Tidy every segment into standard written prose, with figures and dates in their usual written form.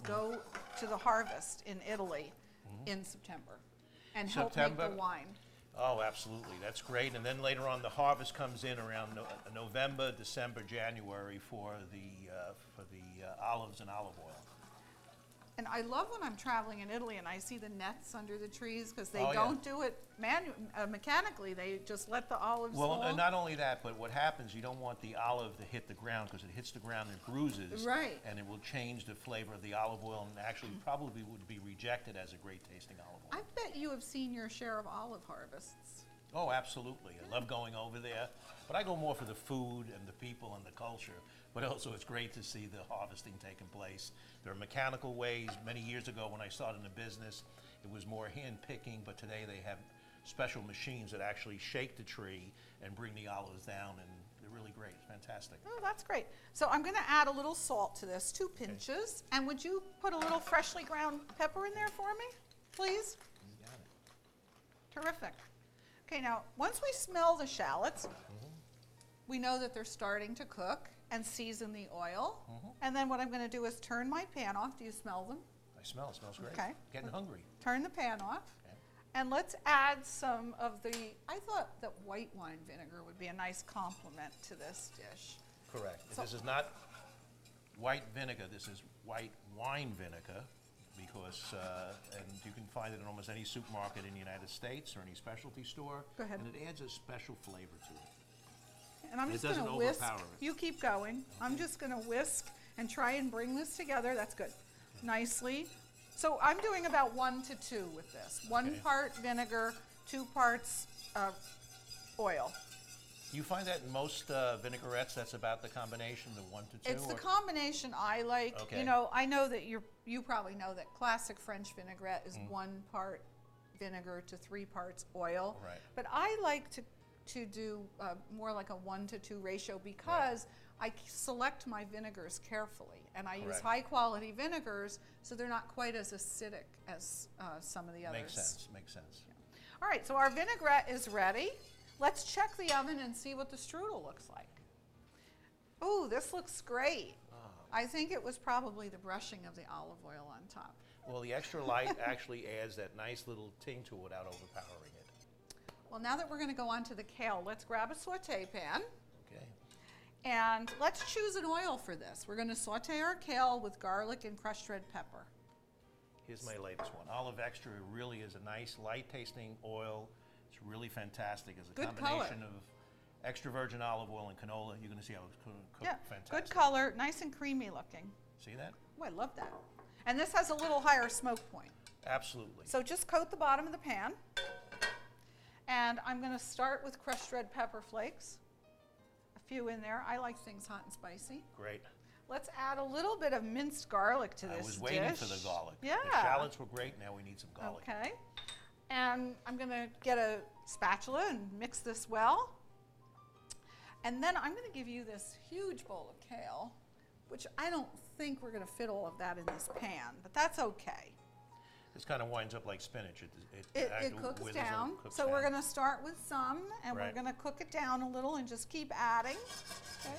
go to the harvest in Italy in September and help make the wine. Oh, absolutely. That's great. And then later on, the harvest comes in around November, December, January for the olives and olive oil. And I love when I'm traveling in Italy and I see the nets under the trees because they Oh, yeah. don't do it mechanically. They just let the olives fall. Well, not only that, but what happens, you don't want the olive to hit the ground because it hits the ground and bruises. Right. And it will change the flavor of the olive oil and actually probably would be rejected as a great tasting olive oil. I bet you have seen your share of olive harvests. Oh, absolutely. I love going over there. But I go more for the food and the people and the culture. But also it's great to see the harvesting taking place. There are mechanical ways. Many years ago when I started in the business, it was more hand picking, but today they have special machines that actually shake the tree and bring the olives down, and they're really great. It's fantastic. Oh, that's great. So I'm going to add a little salt to this, 2 pinches. Okay. And would you put a little freshly ground pepper in there for me, please? You got it. Terrific. Okay, now once we smell the shallots, we know that they're starting to cook and season the oil. And then what I'm going to do is turn my pan off. Do you smell them? I smell it. It smells great. Okay. Getting hungry. Turn the pan off. Okay. And let's add some of the, I thought that white wine vinegar would be a nice complement to this dish. Correct. So, this is not white vinegar. This is white wine vinegar because, and you can find it in almost any supermarket in the United States or any specialty store. Go ahead. And it adds a special flavor to it. And I'm just going to whisk. You keep going. Okay. I'm just going to whisk and try and bring this together. That's good. Okay. Nicely. So I'm doing about 1 to 2 with this. 1 part vinegar, 2 parts oil. You find that in most vinaigrettes, that's about the combination, the 1 to 2? It's the combination I like. Okay. You know, I know that you probably know that classic French vinaigrette is 1 part vinegar to 3 parts oil. Right. But I like to do more like a 1 to 2 ratio because I select my vinegars carefully, and I use high quality vinegars so they're not quite as acidic as some of the others. Makes sense. Yeah. All right, so our vinaigrette is ready. Let's check the oven and see what the strudel looks like. Ooh, this looks great. Oh. I think it was probably the brushing of the olive oil on top. Well, the extra light actually adds that nice little ting to it without overpowering it. Well, now that we're going to go on to the kale, let's grab a saute pan. Okay. And let's choose an oil for this. We're going to saute our kale with garlic and crushed red pepper. Here's my latest one. Olive Extra really is a nice, light-tasting oil. It's really fantastic. It's a combination of extra virgin olive oil and canola. You're going to see how it's cooked. Fantastic. Good color, nice and creamy looking. See that? Oh, I love that. And this has a little higher smoke point. Absolutely. So just coat the bottom of the pan. And I'm going to start with crushed red pepper flakes. A few in there. I like things hot and spicy. Great. Let's add a little bit of minced garlic to this dish. I was waiting for the garlic. Yeah. The shallots were great. Now we need some garlic. Okay. And I'm going to get a spatula and mix this well. And then I'm going to give you this huge bowl of kale, which I don't think we're going to fit all of that in this pan, but that's okay. This kind of winds up like spinach. It cooks down. So we're going to start with some, and we're going to cook it down a little and just keep adding. Okay.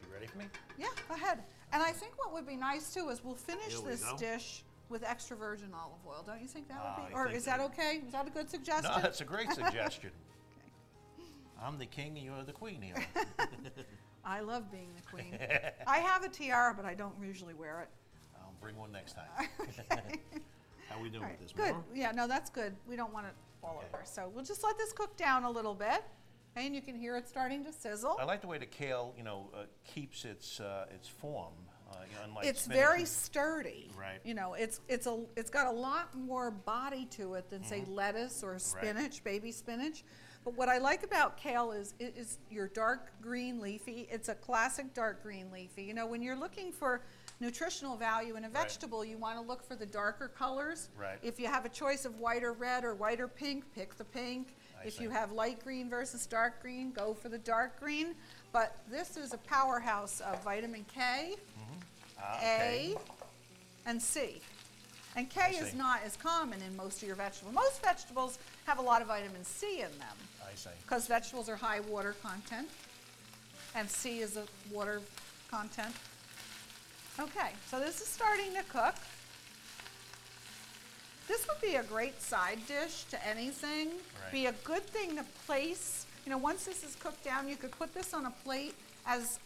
You ready for me? Yeah, go ahead. And I think what would be nice too is we'll finish this dish with extra virgin olive oil. Don't you think that would be? Or is that okay? Is that a good suggestion? No, that's a great suggestion. Okay. I'm the king and you're the queen here. I love being the queen. I have a tiara, but I don't usually wear it. I'll bring one next time. Okay. How are we doing with this? Good. More? Yeah, no, that's good. We don't want it all over. So we'll just let this cook down a little bit. And you can hear it starting to sizzle. I like the way the kale, keeps its form. Unlike it's spinach. Very sturdy. Right. You know, it's got a lot more body to it than say lettuce or spinach, baby spinach. But what I like about kale is your dark green leafy. It's a classic dark green leafy. You know, when you're looking for nutritional value in a vegetable, you want to look for the darker colors. Right. If you have a choice of white or red or white or pink, pick the pink. If you have light green versus dark green, go for the dark green. But this is a powerhouse of vitamin K, A, and C. And K is not as common in most of your vegetables. Most vegetables have a lot of vitamin C in them. I see. Because vegetables are high water content, and C is a water content. Okay, so this is starting to cook. This would be a great side dish to anything. Right. Be a good thing to place. You know, once this is cooked down, you could put this on a plate as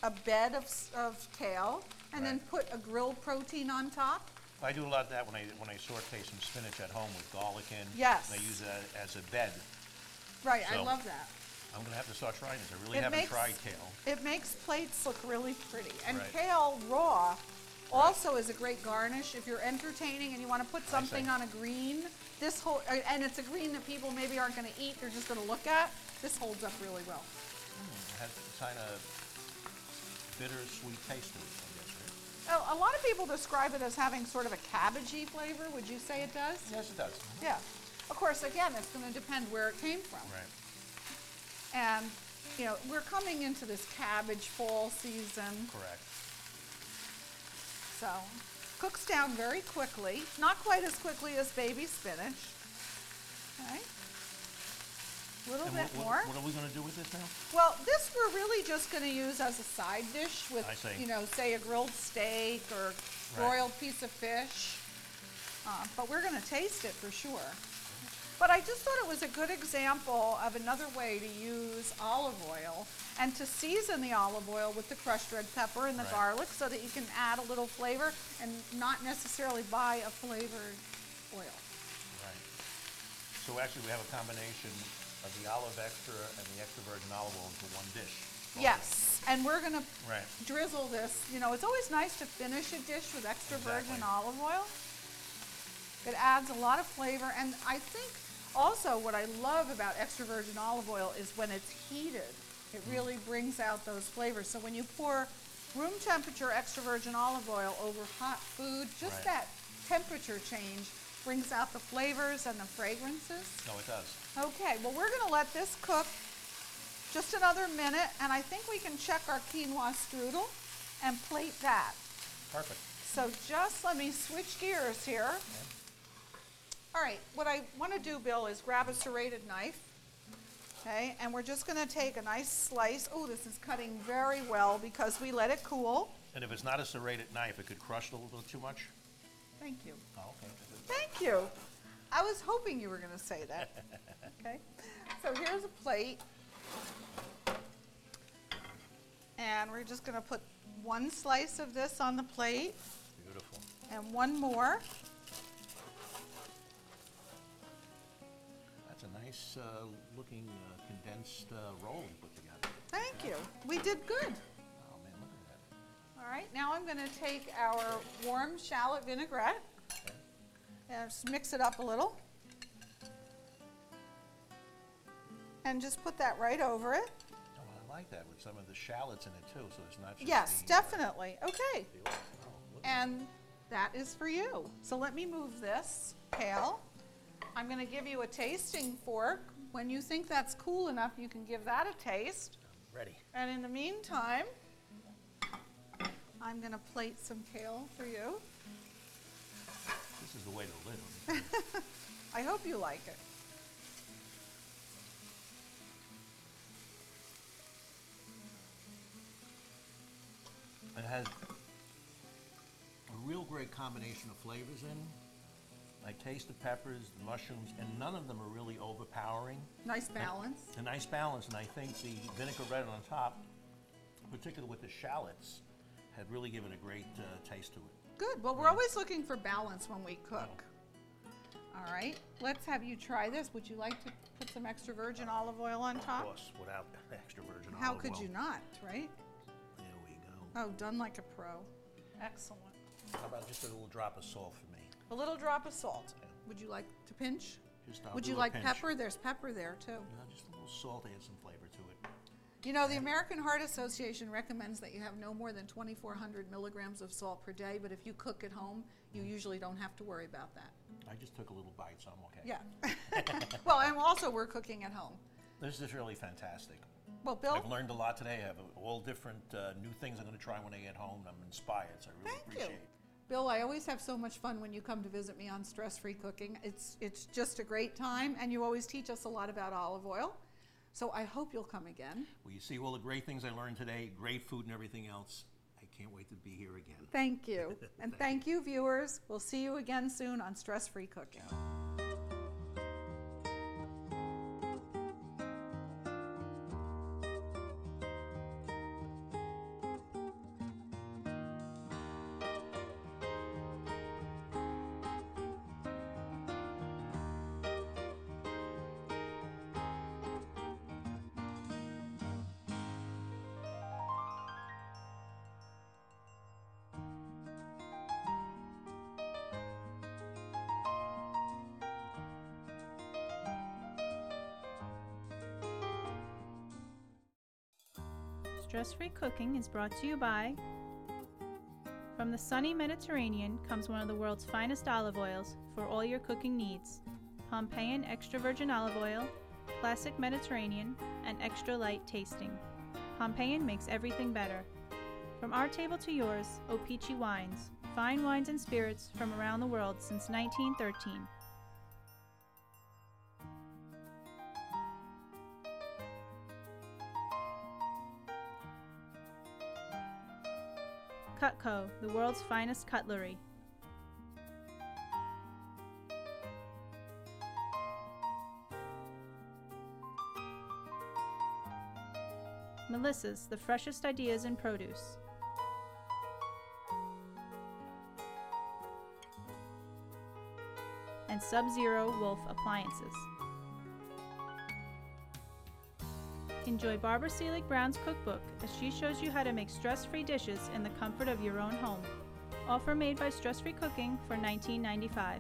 a bed of kale, and then Right. put a grilled protein on top. I do a lot of that when I saute some spinach at home with garlic in. Yes. And I use that as a bed. Right, I So- love that. I'm gonna have to start trying this. I really It haven't makes- tried kale. It makes plates look really pretty. And Right. kale raw also is a great garnish. If you're entertaining and you want to put see. something on a green, and it's a green that people maybe aren't going to eat, they're just going to look at, this holds up really well. It has kind of bitter-sweet taste to it, I guess, right? Oh, a lot of people describe it as having sort of a cabbagey flavor. Would you say it does? Yes, it does. Yeah. Of course, again, it's going to depend where it came from. Right. And, you know, we're coming into this cabbage fall season. Correct. So, cooks down very quickly, not quite as quickly as baby spinach. Okay. A little And bit more. what are we gonna do with this now? Well, this we're really just going to use as a side dish with, I see. you know, say a grilled steak or Right. broiled piece of fish. But we're going to taste it for sure. But I just thought it was a good example of another way to use olive oil and to season the olive oil with the crushed red pepper and the Right. garlic so that you can add a little flavor and not necessarily buy a flavored oil. Right. So actually, we have a combination of the olive extra and the extra virgin olive oil into one dish. Yes, and we're going to Right. drizzle this. You know, it's always nice to finish a dish with extra virgin Exactly. olive oil. It adds a lot of flavor, and I think also what I love about extra virgin olive oil is when it's heated, it really brings out those flavors. So when you pour room temperature extra virgin olive oil over hot food, just Right. that temperature change brings out the flavors and the fragrances. No, it does. Okay, well, we're going to let this cook just another minute, and I think we can check our quinoa strudel and plate that. Perfect. So just let me switch gears here. All right, what I want to do, Bill, is grab a serrated knife, okay, and we're just going to take a nice slice. Oh, this is cutting very well because we let it cool. And if it's not a serrated knife, it could crush it a little too much? Thank you. Oh, okay. Thank you. I was hoping you were going to say that. Okay, so here's a plate. And we're just going to put one slice of this on the plate Beautiful. and one more. That's a nice looking condensed roll you put together. Thank you. We did good. Oh man, look at that. All right, now I'm going to take our warm shallot vinaigrette Okay. and just mix it up a little. And just put that right over it. Oh, I like that with some of the shallots in it too, so it's not just Yes, the, definitely. Okay. the oil. Oh, look at And that is for you. So let me move this kale. I'm going to give you a tasting fork. When you think that's cool enough, you can give that a taste. that. Ready. And in the meantime, I'm going to plate some kale for you. This is the way to live. I hope you like it. It has a real great combination of flavors in. I taste the peppers, the mushrooms, and none of them are really overpowering. Nice balance. A nice balance, and I think the vinaigrette on top, particularly with the shallots, had really given a great taste to it. Good. Well, we're always looking for balance when we cook. All right. Let's have you try this. Would you like to put some extra virgin olive oil on Of top? course, without extra virgin How olive could oil. you not, right? There we go. Oh, done like a pro. Excellent. How about just a little drop of salt for me? A little drop of salt. Would you like to pinch? Just I'll Would do you a like pinch. pepper? There's pepper there too. Just a little salt, add some flavor to it. You know, the American Heart Association recommends that you have no more than 2,400 milligrams of salt per day, but if you cook at home, you usually don't have to worry about that. I just took a little bite, so I'm okay. Yeah. Well, and also we're cooking at home. This is really fantastic. Well, Bill, I've learned a lot today. I have all different new things I'm going to try when I get home. I'm inspired, so I really thank appreciate you. it. Bill, I always have so much fun when you come to visit me on Stress Free Cooking. It's just a great time, and you always teach us a lot about olive oil. So I hope you'll come again. Well, you see all the great things I learned today, great food and everything else. I can't wait to be here again. Thank you. And thank you, viewers. We'll see you again soon on Stress Free Cooking. Stress-Free Cooking is brought to you by... From the sunny Mediterranean comes one of the world's finest olive oils for all your cooking needs. Pompeian extra virgin olive oil, classic Mediterranean, and extra light tasting. Pompeian makes everything better. From our table to yours, O-Pee-Chee Wines, fine wines and spirits from around the world since 1913. Cutco, the world's finest cutlery. Melissa's, the freshest ideas in produce. And Sub-Zero Wolf Appliances. Enjoy Barbara Selig Brown's cookbook as she shows you how to make stress-free dishes in the comfort of your own home. Offer made by Stress Free Cooking for $19.95.